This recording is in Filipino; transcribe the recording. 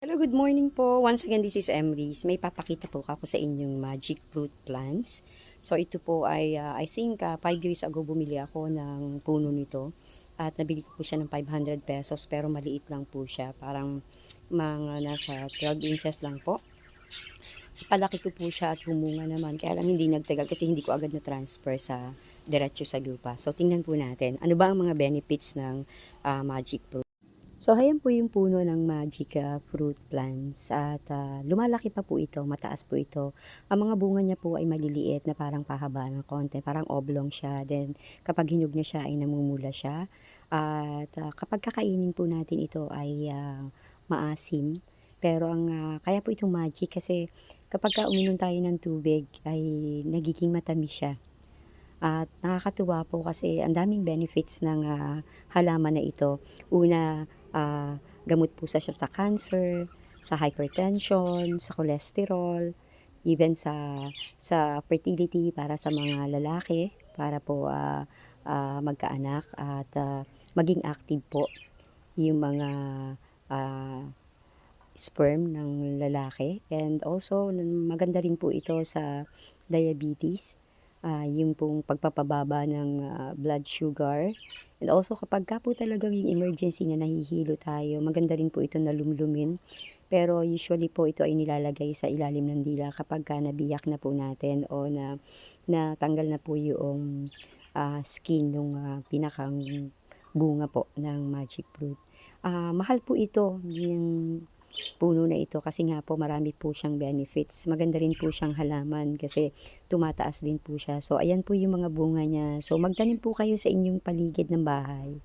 Hello, good morning po. Once again, this is Emrys. May papakita po ako sa inyong magic fruit plants. So, ito po ay, I think, 5 years ago bumili ako ng puno nito. At nabili ko po siya ng 500 pesos, pero maliit lang po siya. Parang mga nasa 12 inches lang po. Palaki ko po siya at bumunga naman. Kaya lang hindi nagtagal kasi hindi ko agad na-transfer sa diretso sa lupa. So, tingnan po natin. Ano ba ang mga benefits ng magic fruit? So, ayan po yung puno ng magic fruit plants at lumalaki pa po ito, mataas po ito. Ang mga bunga niya po ay maliliit na parang pahaba ng konti, parang oblong siya. Then, kapag hinog na siya ay namumula siya. At kapag kakainin po natin ito ay maasim. Pero kaya po itong magic kasi kapag uminom tayo ng tubig ay nagiging matamis siya. At nakakatuwa po kasi ang daming benefits ng halaman na ito. Una, gamot po siya sa cancer, sa hypertension, sa cholesterol, even sa fertility para sa mga lalaki, para po magkaanak at maging active po yung mga ah, sperm ng lalaki. And also, maganda rin po ito sa diabetes, yung pong pagpapababa ng blood sugar. And also, kapag ka po talagang yung emergency na nahihilo tayo, maganda rin po ito na lumlumin. Pero usually po ito ay nilalagay sa ilalim ng dila kapag ka nabiyak na po natin o natanggal na po yung skin ng pinakang bunga po ng magic fruit. Mahal po ito, yung puno na ito kasi nga po marami po siyang benefits. Maganda rin po siyang halaman kasi tumataas din po siya. So ayan po yung mga bunga niya. So magtanim po kayo sa inyong paligid ng bahay.